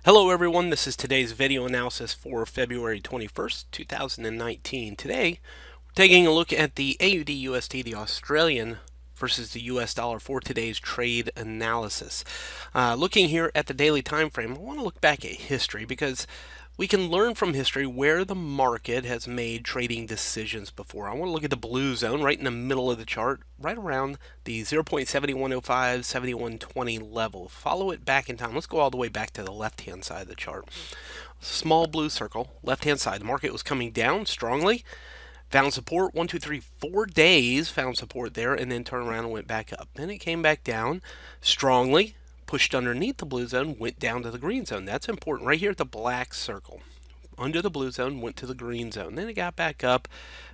Hello everyone, this is today's video analysis for February 21st, 2019. Today, we're taking a look at the AUDUSD, the Australian versus the US dollar for today's trade analysis. Looking here at the daily time frame, I want to look back at history because we can learn from history where the market has made trading decisions before. I want to look at the blue zone right in the middle of the chart, right around the 0.7105, 7120 level. Follow it back in time. Let's go all the way back to the left-hand side of the chart. Small blue circle, left-hand side. The market was coming down strongly. Found support 1, 2, 3, 4 days, found support there, and then turned around and went back up. Then it came back down strongly, pushed underneath the blue zone, went down to the green zone. That's important right here at the black circle. Under the blue zone, went to the green zone. Then it got back up,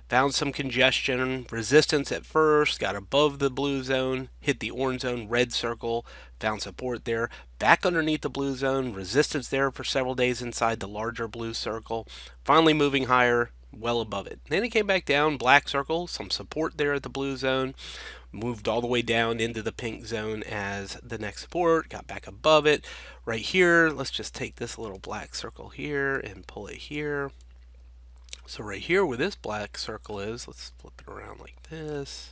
found some congestion, resistance at first, got above the blue zone, hit the orange zone, red circle, found support there, back underneath the blue zone, resistance there for several days inside the larger blue circle, finally moving higher, well above it. Then it came back down, black circle, some support there at the blue zone, moved all the way down into the pink zone as the next support, got back above it. Right here, let's just take this little black circle here and pull it here. So right here where this black circle is, let's flip it around like this.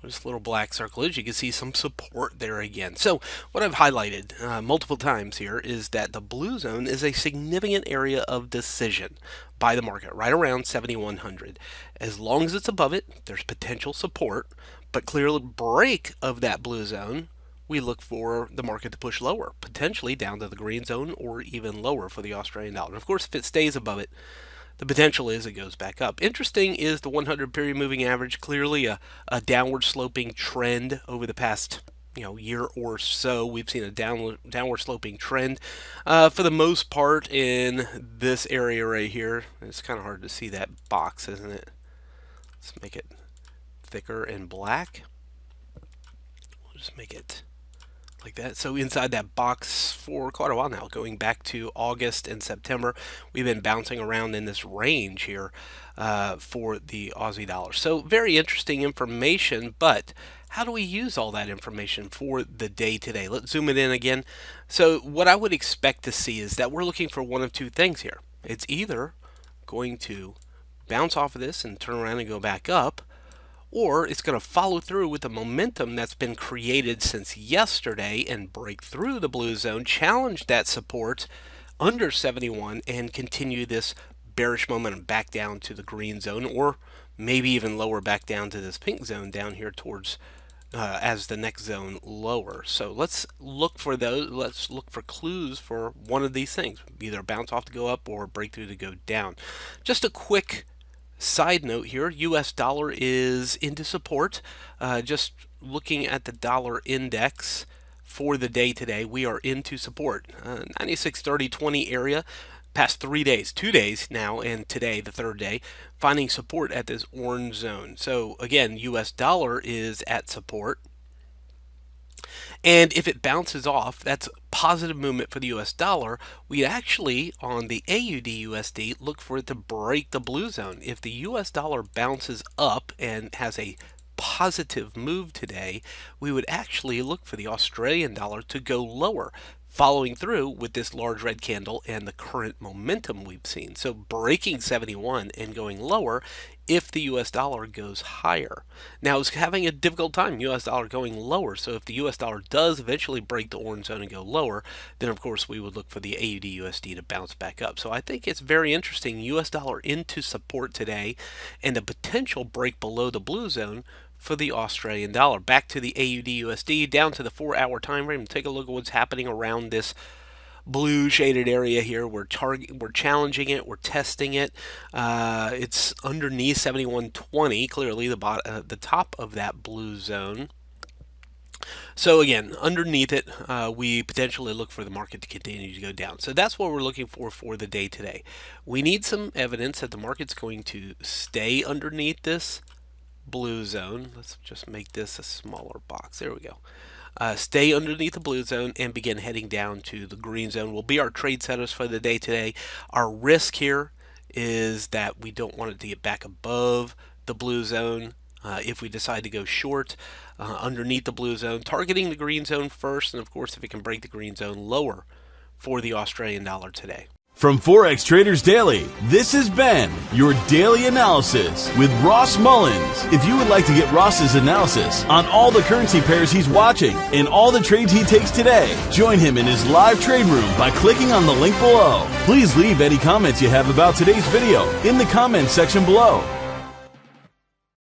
This little black circle is, you can see some support there again. So what I've highlighted multiple times here is that the blue zone is a significant area of decision by the market, right around 7,100. As long as it's above it, there's potential support, but clear break of that blue zone, we look for the market to push lower, potentially down to the green zone or even lower for the Australian dollar. Of course, if it stays above it, the potential is it goes back up. Interesting is the 100 period moving average, clearly a downward sloping trend over the past year or so. We've seen a downward sloping trend for the most part in this area right here. It's kind of hard to see that box, isn't it? Let's make it thicker and black. We'll just make it like that. So inside that box for quite a while now, going back to August and September, we've been bouncing around in this range here for the Aussie dollar. So very interesting information, but how do we use all that information for the day today? Let's zoom it in again. So what I would expect to see is that we're looking for one of two things here. It's either going to bounce off of this and turn around and go back up, or it's going to follow through with the momentum that's been created since yesterday and break through the blue zone, challenge that support under 71, and continue this bearish momentum back down to the green zone, or maybe even lower back down to this pink zone down here towards as the next zone lower. So let's look for those. Let's look for clues for one of these things, either bounce off to go up or breakthrough to go down. Just a quick side note here, US dollar is into support. Just looking at the dollar index for the day today, we are into support. 96.30.20 area, past 3 days, 2 days now, and today, the third day, finding support at this orange zone. So again, US dollar is at support. And if it bounces off, that's positive movement for the US dollar. We actually, on the AUDUSD, look for it to break the blue zone. If the US dollar bounces up and has a positive move today, we would actually look for the Australian dollar to go lower, following through with this large red candle and the current momentum we've seen. So breaking 71 and going lower if the US dollar goes higher. Now it's having a difficult time, US dollar going lower. So if the US dollar does eventually break the orange zone and go lower, then of course we would look for the AUD-USD to bounce back up. So I think it's very interesting. US dollar into support today and the potential break below the blue zone for the Australian dollar. Back to the AUD-USD, down to the 4-hour time frame. Take a look at what's happening around this blue shaded area here. We're challenging it, we're testing it. It's underneath 71.20, clearly the top of that blue zone. So again, underneath it, we potentially look for the market to continue to go down. So that's what we're looking for the day today. We need some evidence that the market's going to stay underneath this blue zone. Let's just make this a smaller box. There we go. Stay underneath the blue zone and begin heading down to the green zone will be our trade setups for the day today. Our risk here is that we don't want it to get back above the blue zone if we decide to go short underneath the blue zone, targeting the green zone first, and of course if it can break the green zone, lower for the Australian dollar today. From Forex Traders Daily, this has been your daily analysis with Ross Mullins. If you would like to get Ross's analysis on all the currency pairs he's watching and all the trades he takes today, join him in his live trade room by clicking on the link below. Please leave any comments you have about today's video in the comments section below.